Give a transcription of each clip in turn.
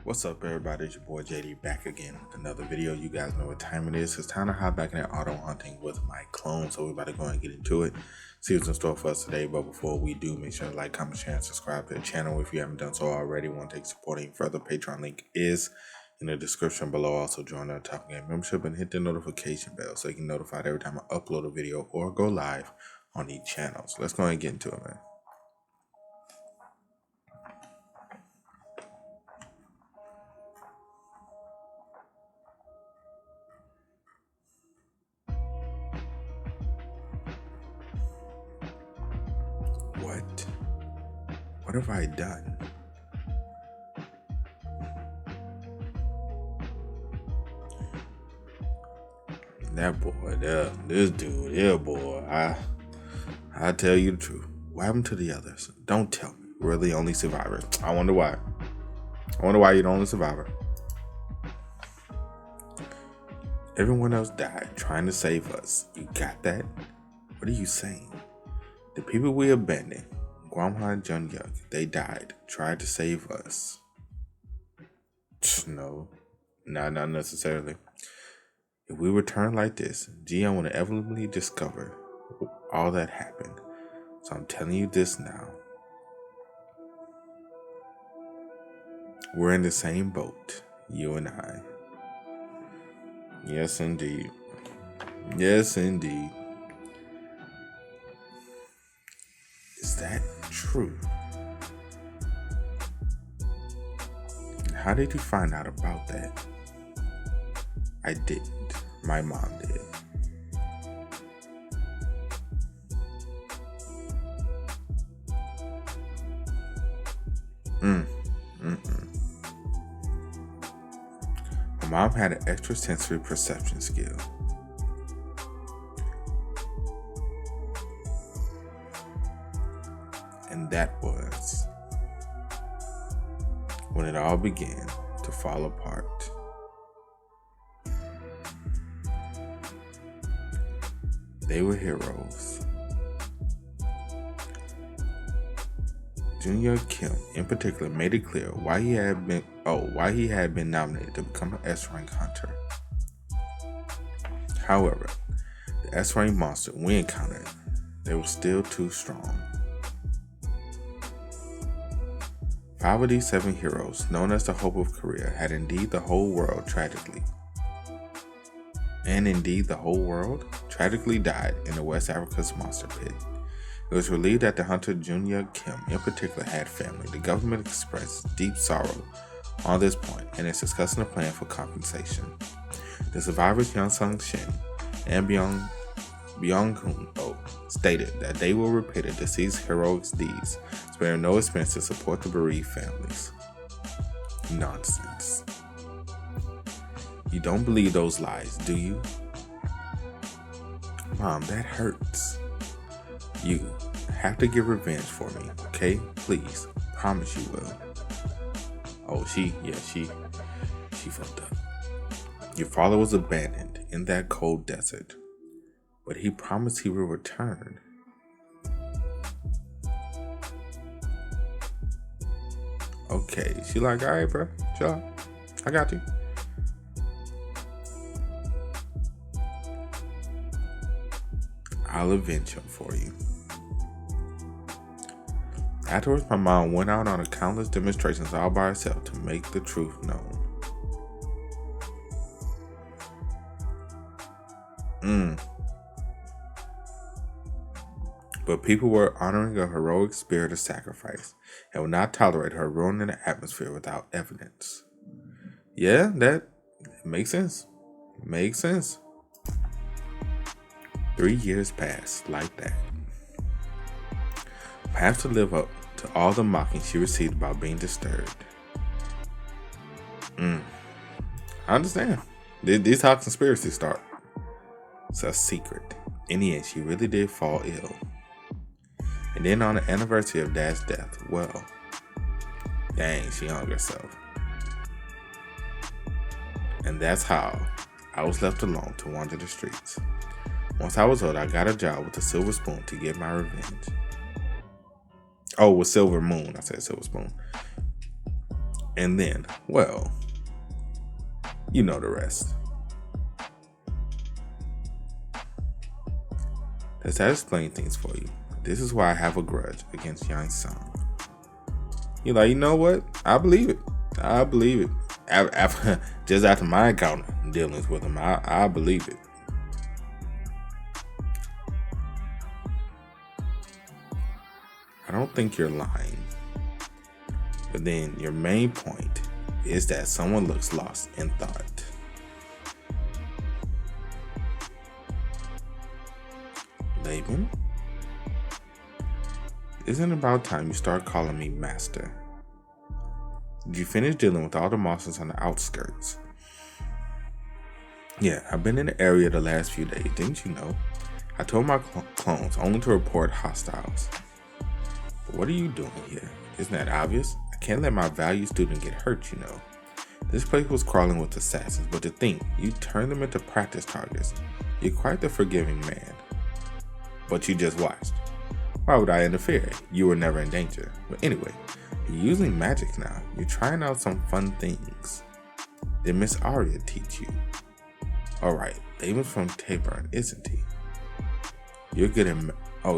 What's up, everybody? It's your boy JD back again with another video. You guys know what time it is. It's time to hop back in that auto hunting with my clone. So we're about to go and get into it. See what's in store for us today. But before we do, make sure to like, comment, share, and subscribe to the channel if you haven't done so already. Want to take support even further? Patreon link is in the description below. Also join the Otaku Game membership and hit the notification bell so you can be notified every time I upload a video or go live on each channel. So let's go and get into it, man. What have I done? That boy, this dude, yeah, boy. I tell you the truth. What happened to the others? Don't tell me. We're the only survivors. I wonder why. You're the only survivor. Everyone else died trying to save us. You got that? What are you saying? The people we abandoned, Guamha and Junyuk, they died, tried to save us. No, not necessarily. If we return like this, Jian will inevitably discover all that happened. So I'm telling you this now. We're in the same boat, you and I. Yes, indeed. Yes, indeed. Is that true? How did you find out about that? I didn't. My mom did. My mom had an extrasensory perception skill. And that was when it all began to fall apart. They were heroes. Junior Kim, in particular, made it clear why he had been nominated to become an S-rank hunter. However, the S-rank monster we encountered, they were still too strong. 5 of these 7 heroes, known as the Hope of Korea, had indeed the whole world tragically died in the West Africa's monster pit. It was relieved that the hunter Junior Kim in particular had family. The government expressed deep sorrow on this point and is discussing a plan for compensation. The survivors Hyunsung Shin and Byung-hun Oh stated that they will repay the deceased heroic deeds, sparing no expense to support the bereaved families. Nonsense. You don't believe those lies, do you? Mom, that hurts. You have to get revenge for me, okay? Please. Promise you will. Oh, she fucked up. Your father was abandoned in that cold desert, but he promised he will return. Okay, she like, all right, bro, chill out. I got you. I'll avenge him for you. Afterwards, my mom went out on countless demonstrations all by herself to make the truth known. But people were honoring a heroic spirit of sacrifice and would not tolerate her ruining the atmosphere without evidence. Yeah, that makes sense. 3 years passed like that. Perhaps to live up to all the mocking she received about being disturbed. I understand. These how conspiracies start. It's a secret. In the end, she really did fall ill. And then on the anniversary of Dad's death, well, dang, she hung herself. And that's how I was left alone to wander the streets. Once I was old, I got a job with a silver spoon to get my revenge. Oh, with Silver Moon. I said Silver Spoon. And then, well, you know the rest. Does that explain things for you? This is why I have a grudge against Yang Song. You're like, you know what? I believe it. I believe it. Just after my encounter dealings with him, I believe it. I don't think you're lying. But then your main point is that someone looks lost in thought. Laban? Isn't it about time you start calling me master? Did you finish dealing with all the monsters on the outskirts? Yeah, I've been in the area the last few days, didn't you know? I told my clones only to report hostiles. But what are you doing here? Isn't that obvious? I can't let my valued student get hurt, you know. This place was crawling with assassins, but to think you turned them into practice targets. You're quite the forgiving man. But you just watched. Why would I interfere? You were never in danger. But anyway, you're using magic now. You're trying out some fun things. Did Miss Arya teach you? Alright, Laban's from Taburn, isn't he? You're good at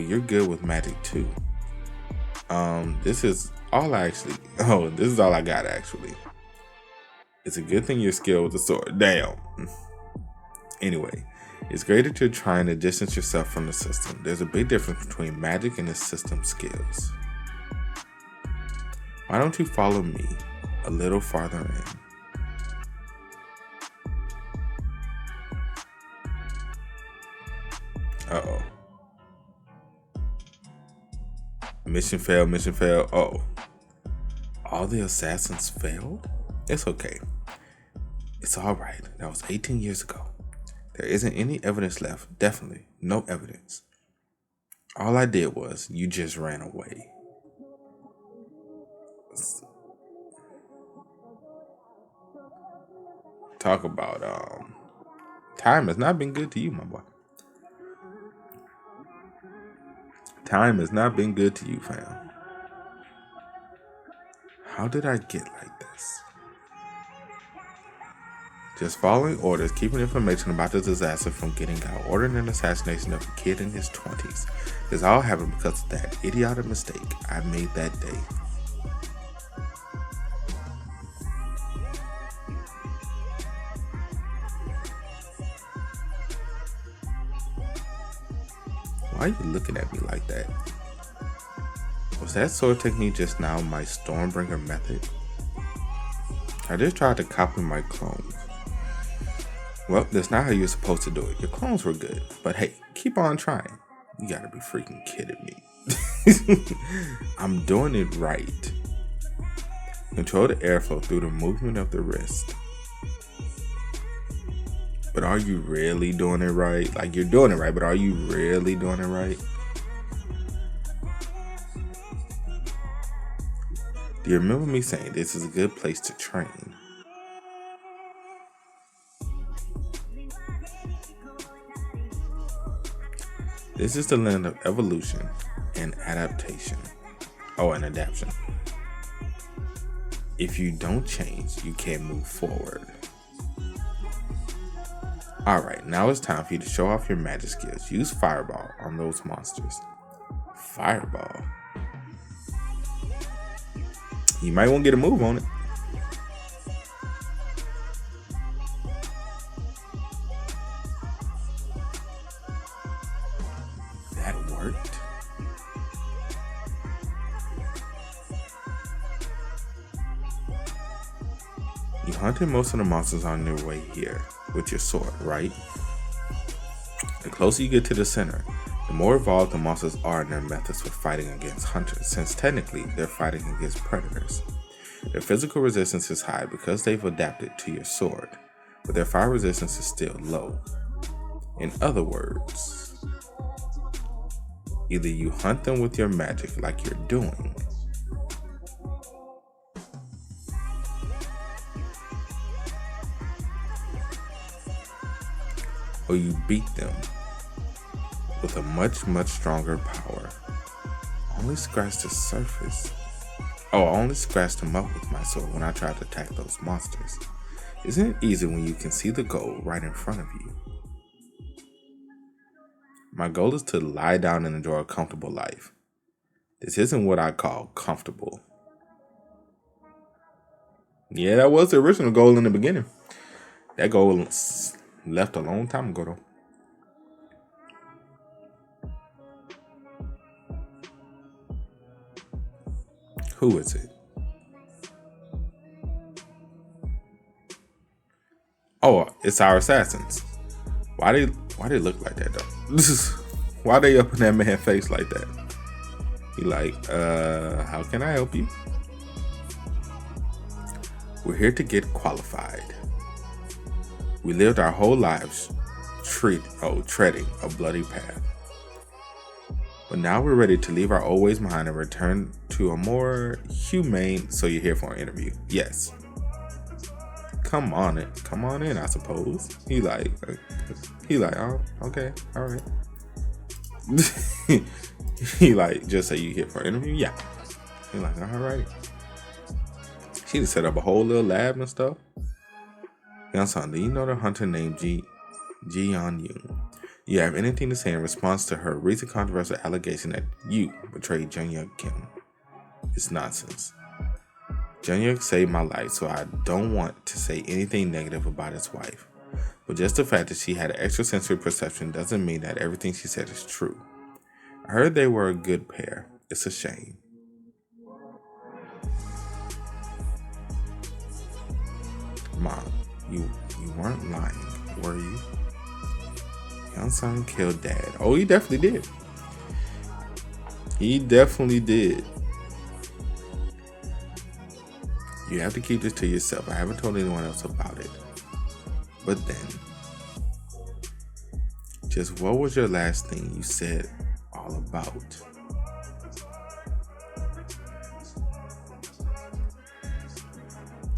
you're good with magic too. This is all I got actually. It's a good thing you're skilled with the sword. Damn. Anyway, it's great that you're trying to distance yourself from the system. There's a big difference between magic and the system skills. Why don't you follow me a little farther in? Uh-oh. Mission failed. Oh. All the assassins failed? It's okay. It's alright. That was 18 years ago. There isn't any evidence left. Definitely no evidence. All I did was you just ran away. Talk about time has not been good to you, my boy. Time has not been good to you, fam. How did I get like this? Just following orders, keeping information about the disaster from getting out, ordering an assassination of a kid in his 20s. This all happened because of that idiotic mistake I made that day. Why are you looking at me like that? Was that sword technique just now my Stormbringer method? I just tried to copy my clones. Well, that's not how you're supposed to do it. Your clones were good, but hey, keep on trying. You gotta be freaking kidding me. I'm doing it right. Control the airflow through the movement of the wrist. But are you really doing it right? Like, you're doing it right, but are you really doing it right? Do you remember me saying this is a good place to train? This is the land of evolution and adaptation. Oh, and adaptation. If you don't change, you can't move forward. Alright, now it's time for you to show off your magic skills. Use Fireball on those monsters. Fireball? You might want to get a move on it. That worked. You hunted most of the monsters on their way here with your sword, right? The closer you get to the center, the more evolved the monsters are in their methods for fighting against hunters, since technically they're fighting against predators. Their physical resistance is high because they've adapted to your sword, but their fire resistance is still low. In other words, either you hunt them with your magic like you're doing, or you beat them with a much stronger power. Only scratch the surface. Oh, I only scratched him up with my sword when I tried to attack those monsters. Isn't it easy when you can see the goal right in front of you? My goal is to lie down and enjoy a comfortable life. This isn't what I call comfortable. Yeah, that was the original goal in the beginning. That goal was left a long time ago, though. Who is it? Oh, it's our assassins. Why they look like that though? Why they up in that man's face like that? He like, how can I help you? We're here to get qualified. We lived our whole lives treading a bloody path. But now we're ready to leave our old ways behind and return to a more humane. So you're here for an interview? Yes. Come on in, I suppose. He like, oh, okay, all right. He like, just say you here for an interview? Yeah. He like, all right. She just set up a whole little lab and stuff. Young-san, do you know the hunter named Ji Yeon-yoon? You have anything to say in response to her recent controversial allegation that you betrayed Jung Kim? It's nonsense. Jung saved my life, so I don't want to say anything negative about his wife. But just the fact that she had an extrasensory perception doesn't mean that everything she said is true. I heard they were a good pair. It's a shame. Mom, you weren't lying, were you? Young-son killed Dad. Oh, he definitely did. He definitely did. You have to keep this to yourself. I haven't told anyone else about it. But then, just what was your last thing you said all about?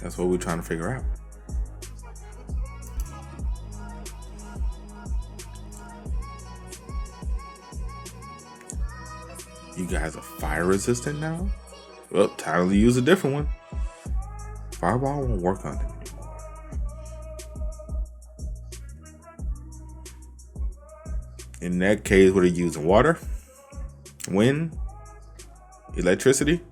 That's what we're trying to figure out. You guys are fire resistant now? Well, time to use a different one. Fireball won't work on it anymore. In that case, what are you using? Water? Wind? Electricity?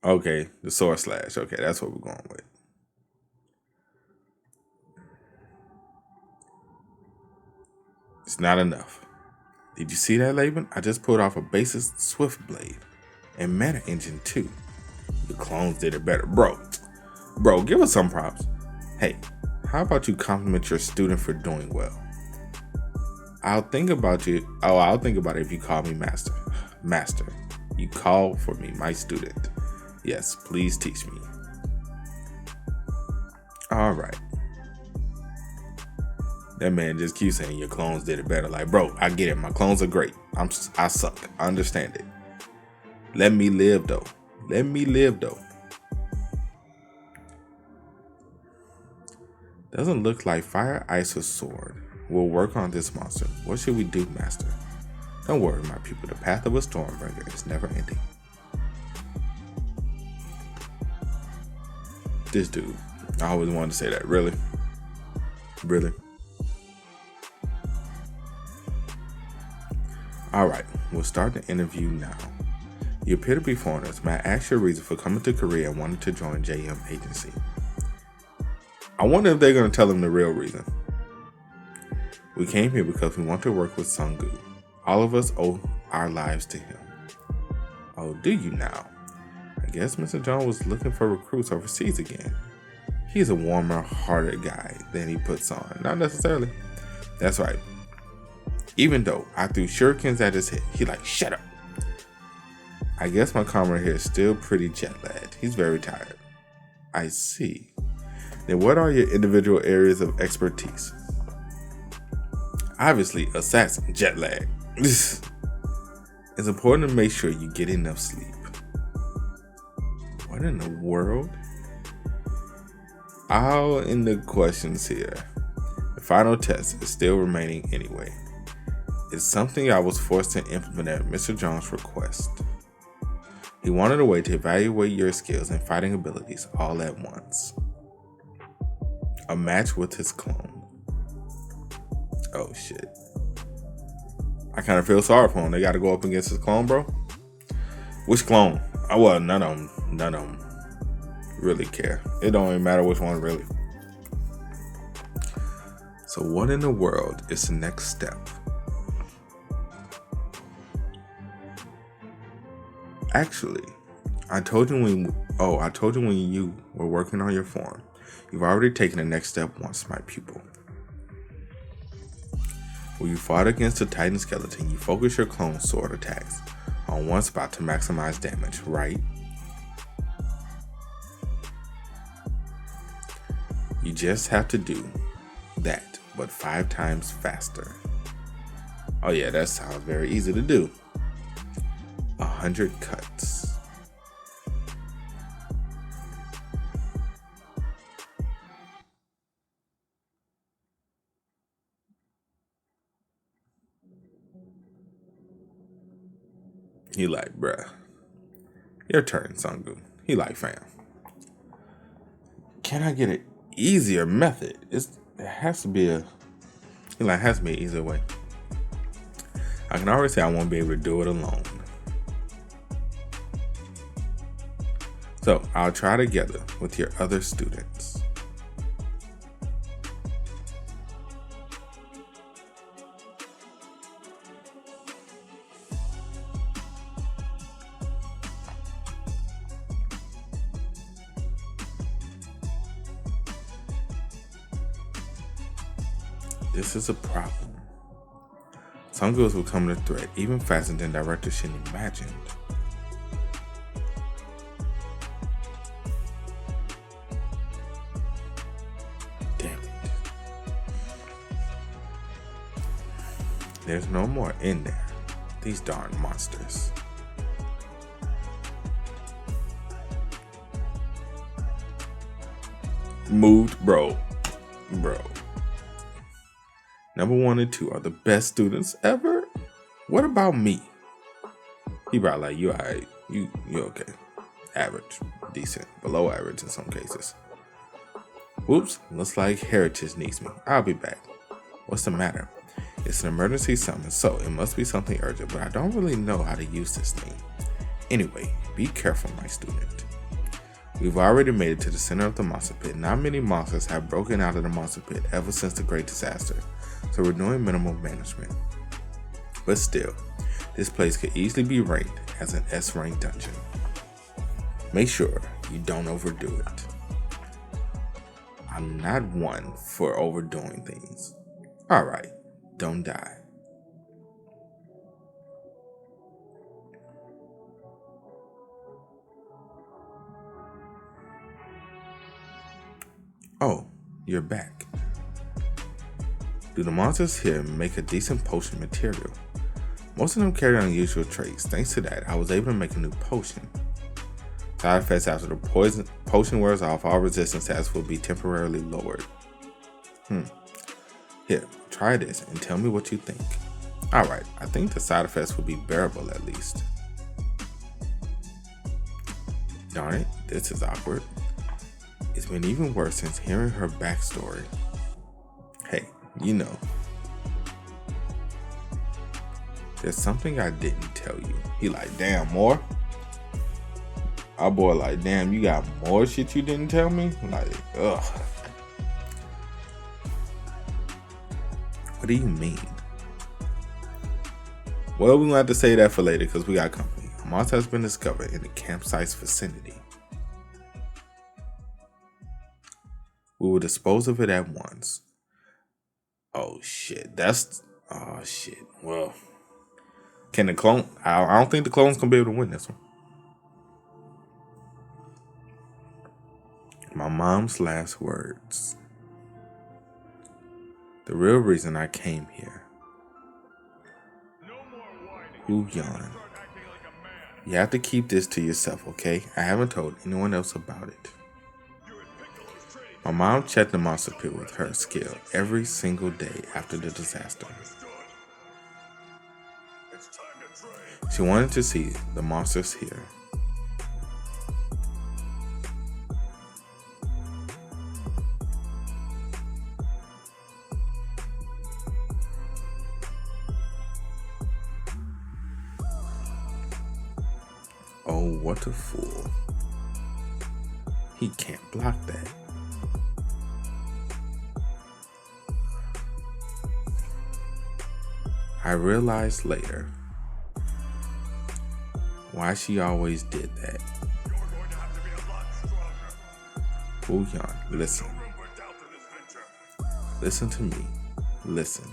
Okay, the sword slash. Okay, that's what we're going with. It's not enough. Did you see that, Laban? I just pulled off a basic Swift Blade and Mana Engine too. The clones did it better. Bro, give us some props. Hey, how about you compliment your student for doing well? I'll think about it if you call me master. Master, you call for me, my student. Yes, please teach me. All right. That man just keeps saying your clones did it better. Like, bro, I get it. My clones are great. I suck. I understand it. Let me live though. Doesn't look like fire, ice, or sword. We'll work on this monster. What should we do, master? Don't worry, my people. The path of a Stormbringer is never ending. This dude. I always wanted to say that. Really? Alright, we'll start the interview now. You appear to be foreigners. May I ask your reason for coming to Korea and wanting to join JM Agency? I wonder if they're going to tell him the real reason. We came here because we want to work with Sungu. All of us owe our lives to him. Oh, do you now? I guess Mr. John was looking for recruits overseas again. He's a warmer-hearted guy than he puts on. Not necessarily. That's right. Even though I threw shurikens at his head, he like, shut up. I guess my comrade here is still pretty jet-lagged. He's very tired. I see. Then what are your individual areas of expertise? Obviously, assassin, jet lag. It's important to make sure you get enough sleep. What in the world? All in the questions here. The final test is still remaining anyway. It's something I was forced to implement at Mr. Jones' request. He wanted a way to evaluate your skills and fighting abilities all at once. A match with his clone. Oh shit. I kind of feel sorry for him. They got to go up against his clone, bro. Which clone? Oh, well, none of them really care. It don't even matter which one, really. So what in the world is the next step? Actually, I told you when you were working on your form. You've already taken the next step once, my pupil. When you fought against the Titan skeleton, you focus your clone sword attacks on one spot to maximize damage, right? You just have to do that, but 5 times faster. Oh yeah, that sounds very easy to do. 100 cuts. He like, bruh. Your turn, Sungu. He like, fam. Can I get an easier method? It has to be an easier way. I can already say I won't be able to do it alone. So I'll try together with your other students. This is a problem. Some girls will come to threat even faster than Director Shin imagined. Damn it. There's no more in there. These darn monsters. Moved, bro. Number 1 and 2 are the best students ever. What about me? He probably like, you alright. You okay. Average. Decent. Below average in some cases. Whoops. Looks like Heritage needs me. I'll be back. What's the matter? It's an emergency summon, so it must be something urgent, but I don't really know how to use this thing. Anyway, be careful, my student. We've already made it to the center of the monster pit. Not many monsters have broken out of the monster pit ever since the Great Disaster, so we're doing minimal management. But still, this place could easily be ranked as an S-rank dungeon. Make sure you don't overdo it. I'm not one for overdoing things. Alright, don't die. Oh, you're back. Do the monsters here make a decent potion material? Most of them carry unusual traits. Thanks to that, I was able to make a new potion. Side effects after the potion wears off, all resistance stats will be temporarily lowered. Here, try this and tell me what you think. Alright, I think the side effects will be bearable at least. Darn it, this is awkward. It's been even worse since hearing her backstory. Hey, you know. There's something I didn't tell you. He like, damn, more? Our boy like, damn, you got more shit you didn't tell me? Like, ugh. What do you mean? Well, we're going to have to say that for later because we got company. A monster has been discovered in the campsite's vicinity. We will dispose of it at once. Oh shit, oh shit. Well, can the clone, I don't think the clone's gonna be able to win this one. My mom's last words. The real reason I came here. Woo yawn. You have to keep this to yourself, okay? I haven't told anyone else about it. My mom checked the monster pit with her skill every single day after the disaster. She wanted to see the monsters here. Oh, what a fool. He can't block that. I realized later why she always did that. Booyan, listen. Listen to me. Listen.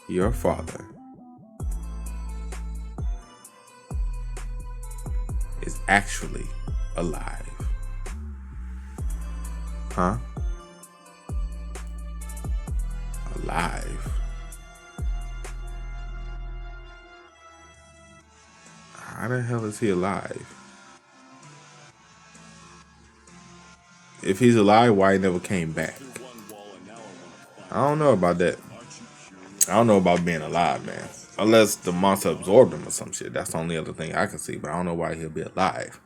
Your father is actually alive. Huh? Alive. How the hell is he alive? If he's alive, why he never came back? I don't know about that. I don't know about being alive, man. Unless the monster absorbed him or some shit. That's the only other thing I can see, but I don't know why he'll be alive.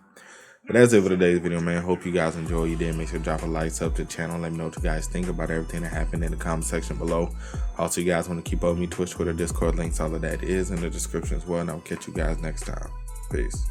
But that's it for today's video, man. Hope you guys enjoy. You did. Make sure to drop a like, sub to the channel. Let me know what you guys think about everything that happened in the comment section below. Also, you guys want to keep up with me, Twitch, Twitter, Discord, links, all of that is in the description as well. And I'll catch you guys next time. Peace.